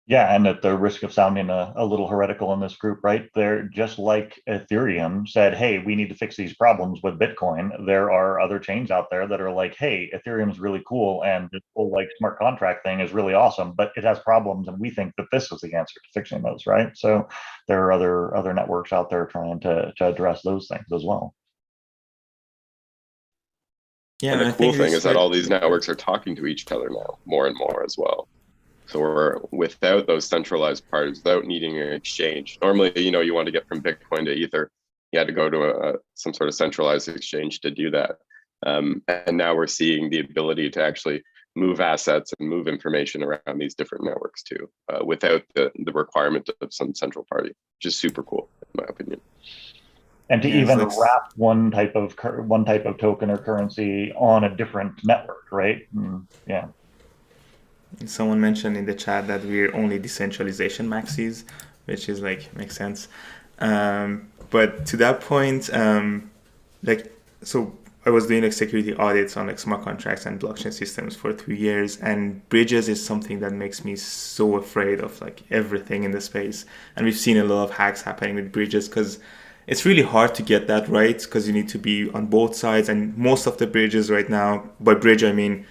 D: Yeah, and at the risk of sounding a little heretical in this group, right? They're just like Ethereum said, hey, we need to fix these problems with Bitcoin. There are other chains out there that are like, hey, Ethereum is really cool and this whole like smart contract thing is really awesome, but it has problems, and we think that this is the answer to fixing those, right? So there are other networks out there trying to address those things as well.
A: Yeah, and the cool thing is that all these networks are talking to each other now more and more as well. So we're without those centralized parties, without needing an exchange. Normally, you want to get from Bitcoin to Ether, you had to go to some sort of centralized exchange to do that. And now we're seeing the ability to actually move assets and move information around these different networks too, without the requirement of some central party, which is super cool, in my opinion.
D: And to even wrap one type of token or currency on a different network, right? Yeah.
B: Someone mentioned in the chat that we're only decentralization maxis, which is makes sense. But to that point, so I was doing security audits on smart contracts and blockchain systems for 2 years, and bridges is something that makes me so afraid of everything in the space. And we've seen a lot of hacks happening with bridges because it's really hard to get that right because you need to be on both sides. And most of the bridges right now, by bridge I mean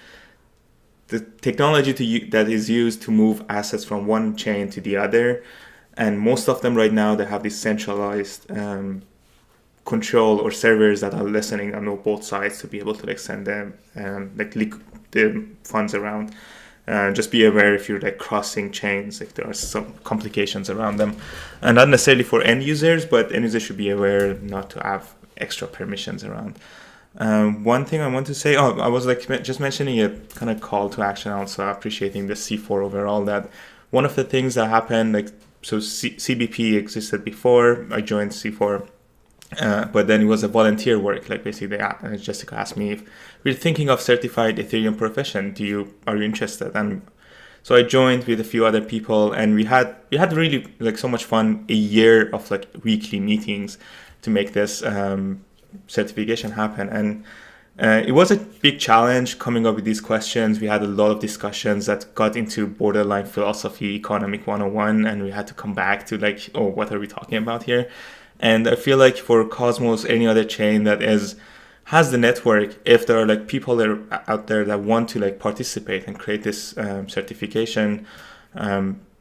B: the technology that is used to move assets from one chain to the other, and most of them right now they have this centralized control or servers that are listening on both sides to be able to like send them leak the funds around. Just be aware if you're like crossing chains, if there are some complications around them, and not necessarily for end users, but end users should be aware not to have extra permissions around. One thing I want to say, I was like just mentioning a kind of call to action, also appreciating the C4 overall. That one of the things that happened, like so CBP existed before I joined C4. But then it was a volunteer work. Like basically, Jessica asked me if we're thinking of certified Ethereum profession. Are you interested? And so I joined with a few other people, and we had really like so much fun. A year of like weekly meetings to make this certification happen, and it was a big challenge coming up with these questions. We had a lot of discussions that got into borderline philosophy, economic 101, and we had to come back to like, oh, what are we talking about here? And I feel like for Cosmos, any other chain that has the network, if there are like people that are out there that want to like participate and create this certification,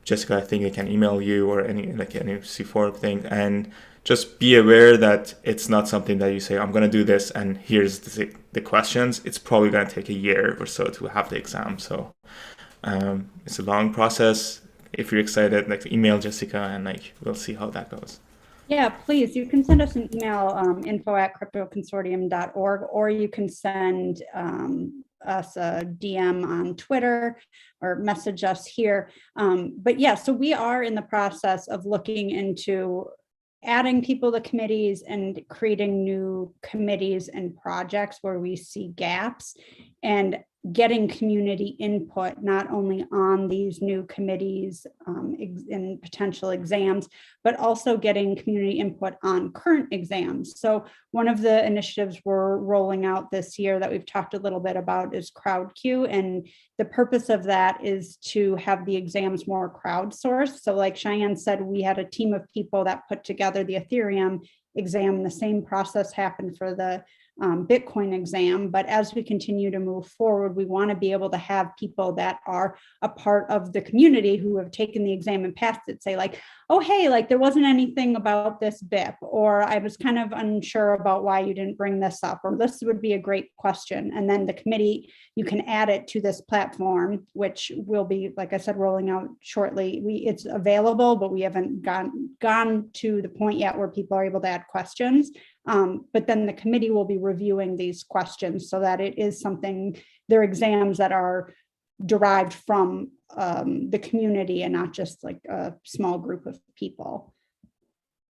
B: Jessica, I think I can email you or any C4 thing, and just be aware that it's not something that you say, I'm going to do this and here's the questions. It's probably going to take a year or so to have the exam. So it's a long process. If you're excited, like email Jessica and like we'll see how that goes.
C: Yeah, please. You can send us an email, info@cryptoconsortium.org, or you can send us a DM on Twitter or message us here. But yeah, so we are in the process of looking into adding people to committees and creating new committees and projects where we see gaps, and getting community input, not only on these new committees and potential exams, but also getting community input on current exams. So one of the initiatives we're rolling out this year that we've talked a little bit about is CrowdQ. And the purpose of that is to have the exams more crowdsourced. So like Cheyenne said, we had a team of people that put together the Ethereum exam. The same process happened for the Bitcoin exam. But as we continue to move forward, we want to be able to have people that are a part of the community who have taken the exam and passed it say like, oh, hey, like there wasn't anything about this BIP, or I was kind of unsure about why you didn't bring this up, or this would be a great question. And then the committee, you can add it to this platform, which will be, like I said, rolling out shortly. It's available, but we haven't gone to the point yet where people are able to add questions. But then the committee will be reviewing these questions so that it is something, they're exams that are derived from the community and not just like a small group of people.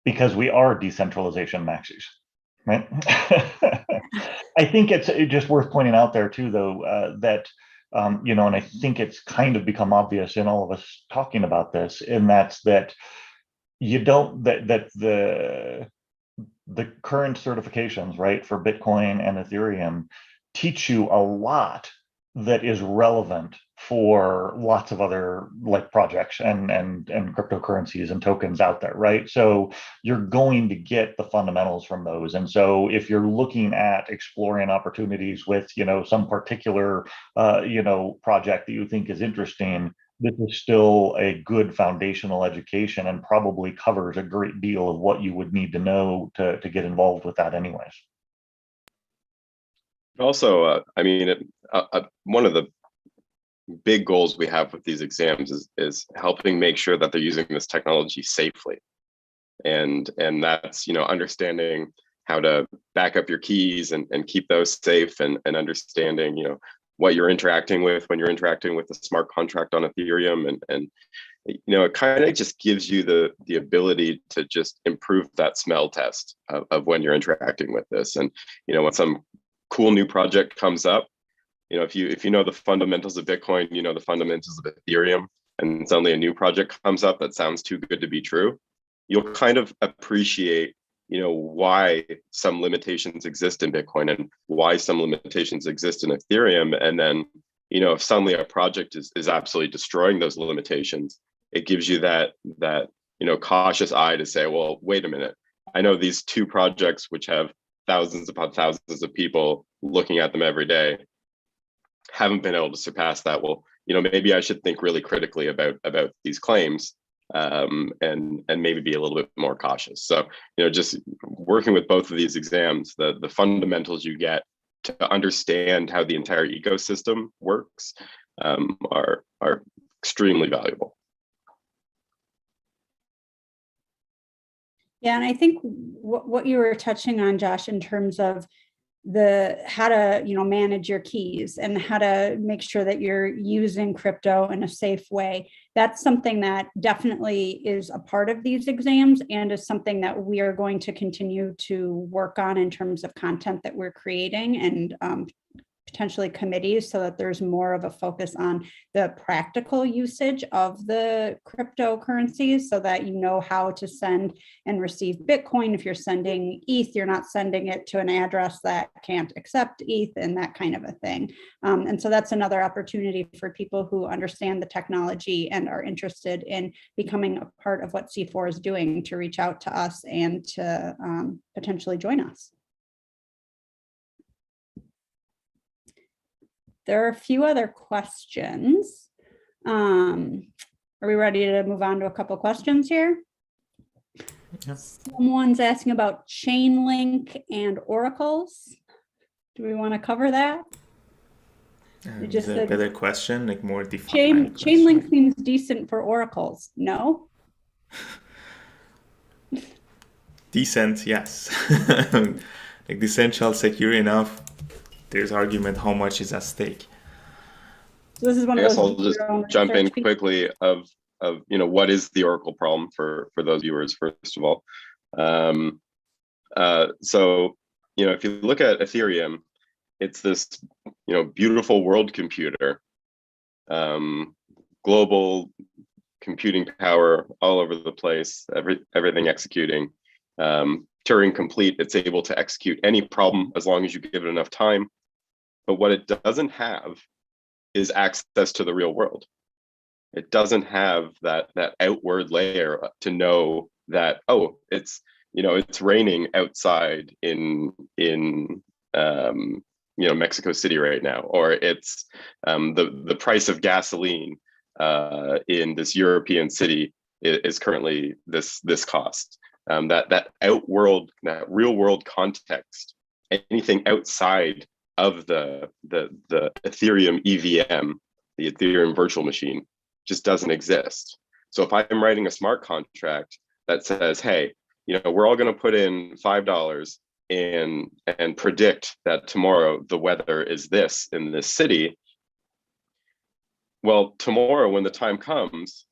D: Because we are decentralization maxis, right? I think it's just worth pointing out there too, though, that, and I think it's kind of become obvious in all of us talking about this, and that's that you don't, that the current certifications, right, for Bitcoin and Ethereum teach you a lot that is relevant for lots of other like projects and cryptocurrencies and tokens out there, right? So you're going to get the fundamentals from those. And so if you're looking at exploring opportunities with, some particular, project that you think is interesting, this is still a good foundational education and probably covers a great deal of what you would need to know to get involved with that anyways.
A: Also, one of the big goals we have with these exams is helping make sure that they're using this technology safely. And that's, understanding how to back up your keys and keep those safe, and understanding, what you're interacting with when you're interacting with a smart contract on Ethereum, and it kind of just gives you the ability to just improve that smell test of when you're interacting with this. And when some cool new project comes up, if you know the fundamentals of Bitcoin, the fundamentals of Ethereum, and suddenly a new project comes up that sounds too good to be true, you'll kind of appreciate why some limitations exist in Bitcoin and why some limitations exist in Ethereum. And then, if suddenly a project is absolutely destroying those limitations, it gives you that cautious eye to say, well, wait a minute, I know these two projects, which have thousands upon thousands of people looking at them every day, haven't been able to surpass that. Well, maybe I should think really critically about these claims, and maybe be a little bit more cautious. So, just working with both of these exams, the fundamentals you get to understand how the entire ecosystem works are extremely valuable.
C: Yeah, and I think what you were touching on, Josh, in terms of how to manage your keys and how to make sure that you're using crypto in a safe way, that's something that definitely is a part of these exams and is something that we are going to continue to work on in terms of content that we're creating and potentially committees, so that there's more of a focus on the practical usage of the cryptocurrencies, so that you know how to send and receive Bitcoin. If you're sending ETH, you're not sending it to an address that can't accept ETH and that kind of a thing. And so that's another opportunity for people who understand the technology and are interested in becoming a part of what C4 is doing to reach out to us and to potentially join us. There are a few other questions. Are we ready to move on to a couple questions here? Yes. Someone's asking about Chainlink and oracles. Do we want to cover that?
B: Just a better question, like more defined.
C: Chainlink seems decent for oracles. No?
B: Decent, yes. Like decentral, secure enough. There's argument how much is at stake.
C: So this is one
A: I
C: of
A: guess
C: those.
A: I'll just jump in quickly of what is the Oracle problem for those viewers, first of all. So if you look at Ethereum, it's this beautiful world computer, global computing power all over the place, everything executing. Turing complete, it's able to execute any problem as long as you give it enough time. But what it doesn't have is access to the real world. It doesn't have that outward layer to know that, oh, it's raining outside in Mexico City right now, or it's the price of gasoline in this European city is currently this cost. That real world context, anything outside of the Ethereum EVM, the Ethereum virtual machine, just doesn't exist. So if I'm writing a smart contract that says, hey, we're all going to put in $5 and predict that tomorrow the weather is this in this city. Well, tomorrow when the time comes,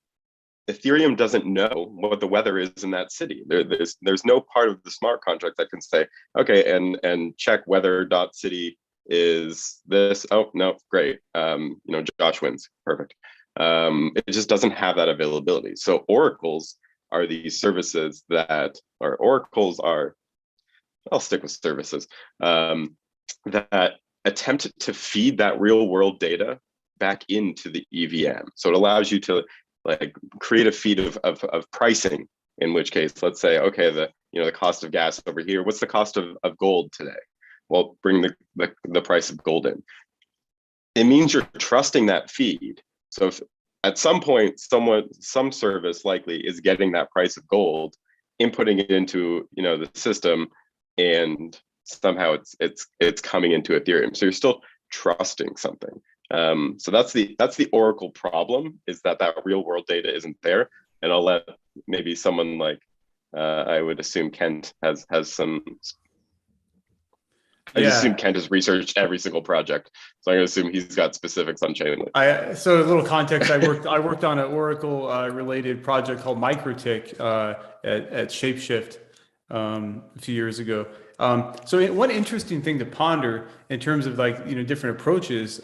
A: Ethereum doesn't know what the weather is in that city. There's no part of the smart contract that can say, okay, and check weather.city is this. Oh no, great. Josh wins. Perfect. It just doesn't have that availability. So oracles are these services I'll stick with services that attempt to feed that real world data back into the EVM. So it allows you to create a feed of pricing, in which case, let's say, okay, the cost of gas over here, what's the cost of gold today? Well, bring the price of gold in. It means you're trusting that feed. So if at some point, some service likely is getting that price of gold, inputting it into the system, and somehow it's coming into Ethereum. So you're still trusting something. So that's the Oracle problem, is that real world data isn't there. And I'll let maybe someone like I would assume Kent has some. I just assume Kent has researched every single project, so I'm going to assume he's got specifics on Chainlink.
E: So a little context: I worked on an Oracle related project called MicroTick at Shapeshift a few years ago. So one interesting thing to ponder in terms of different approaches.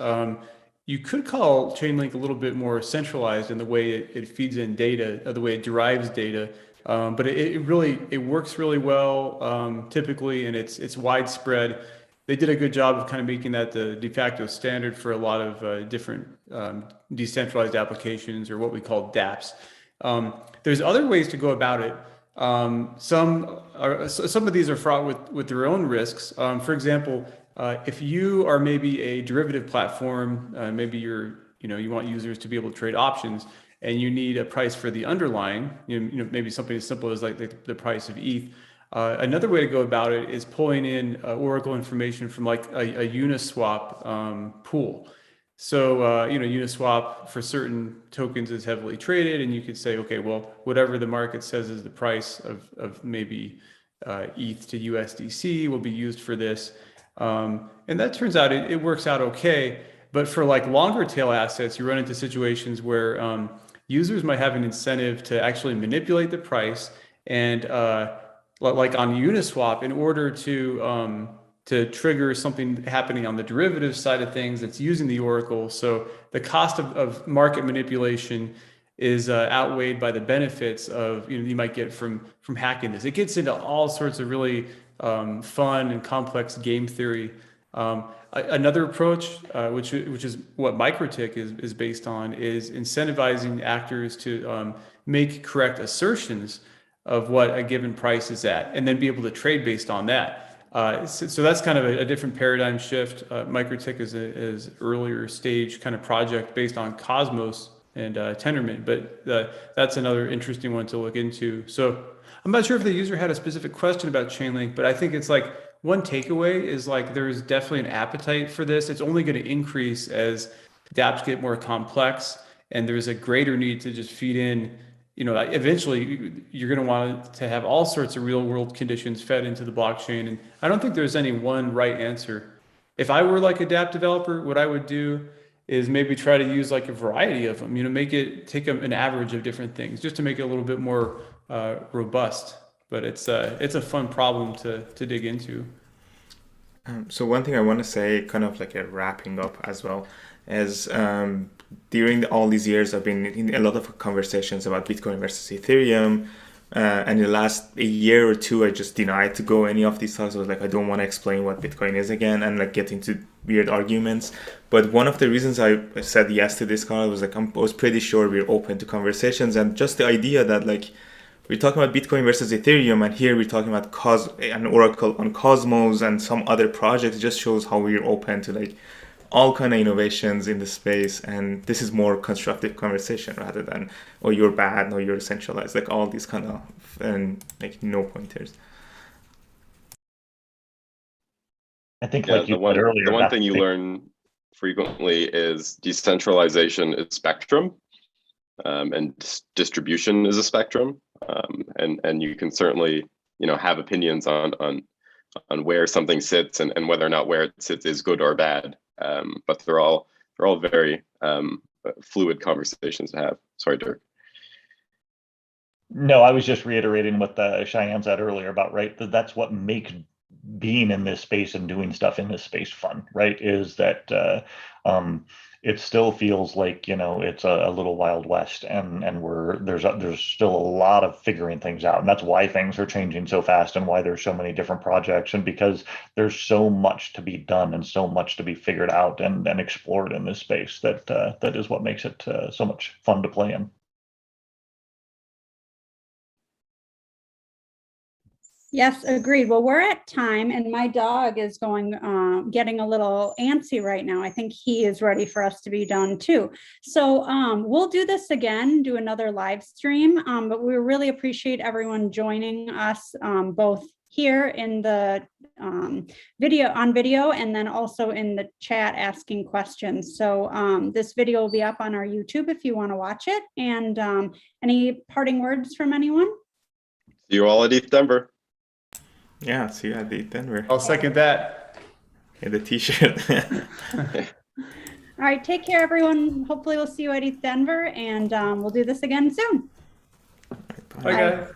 E: You could call Chainlink a little bit more centralized in the way it feeds in data, the way it derives data. But it works really well typically, and it's widespread. They did a good job of kind of making that the de facto standard for a lot of different decentralized applications, or what we call dApps. There's other ways to go about it. Some of these are fraught with their own risks. For example, if you are maybe a derivative platform, maybe you want users to be able to trade options, and you need a price for the underlying, maybe something as simple as like the price of ETH. Another way to go about it is pulling in Oracle information from like a Uniswap pool. So, Uniswap for certain tokens is heavily traded, and you could say, okay, well, whatever the market says is the price of maybe ETH to USDC will be used for this. And that turns out it works out okay. But for like longer tail assets, you run into situations where users might have an incentive to actually manipulate the price. And like on Uniswap, in order to trigger something happening on the derivative side of things that's using the Oracle. So the cost of market manipulation is outweighed by the benefits of you might get from hacking this. It gets into all sorts of really fun and complex game theory. Another approach, which is what MikroTik is based on, is incentivizing actors to make correct assertions of what a given price is at, and then be able to trade based on that. So that's kind of a different paradigm shift. MikroTik is an earlier stage kind of project based on Cosmos and Tendermint, but that's another interesting one to look into. So I'm not sure if the user had a specific question about Chainlink, but I think it's like one takeaway is like there's definitely an appetite for this. It's only going to increase as dApps get more complex, and there's a greater need to just feed in. Eventually you're going to want to have all sorts of real world conditions fed into the blockchain. And I don't think there's any one right answer. If I were like a dApp developer, what I would do is maybe try to use like a variety of them, take an average of different things just to make it a little bit more robust. But it's a fun problem to dig into.
B: So one thing I want to say, kind of like a wrapping up as well, is during all these years, I've been in a lot of conversations about Bitcoin versus Ethereum. And in the last year or two, I just denied to go any of these talks. I was like, I don't want to explain what Bitcoin is again and like get into weird arguments. But one of the reasons I said yes to this call was like, I was pretty sure we're open to conversations, and just the idea that like, we're talking about Bitcoin versus Ethereum, and here we're talking about an Oracle on Cosmos and some other projects. Just shows how we're open to like all kind of innovations in the space, and this is more constructive conversation rather than you're bad, you're centralized, like all these kind of and like no pointers.
D: I think like
A: the one thing you learn frequently is decentralization is spectrum, and distribution is a spectrum, and you can certainly have opinions on where something sits and whether or not where it sits is good or bad. But they're all very fluid conversations to have. Sorry, Dirk.
D: No, I was just reiterating what Cheyenne said earlier about, right, that's what makes being in this space and doing stuff in this space fun, right, is that it still feels like it's a little Wild West, and there's still a lot of figuring things out, and that's why things are changing so fast and why there's so many different projects, and because there's so much to be done and so much to be figured out and explored in this space that is what makes it so much fun to play in.
C: Yes, agreed. Well, we're at time, and my dog is getting a little antsy right now. I think he is ready for us to be done too. So we'll do this again, do another live stream, but we really appreciate everyone joining us both here in the video and then also in the chat asking questions. So this video will be up on our YouTube if you want to watch it. And any parting words from anyone?
A: See you all at ETH Denver.
B: Yeah, see you at the Denver.
E: I'll second that.
B: In the t-shirt.
C: All right, take care, everyone. Hopefully we'll see you at ETH Denver, and we'll do this again soon.
B: Bye.
E: Bye, guys.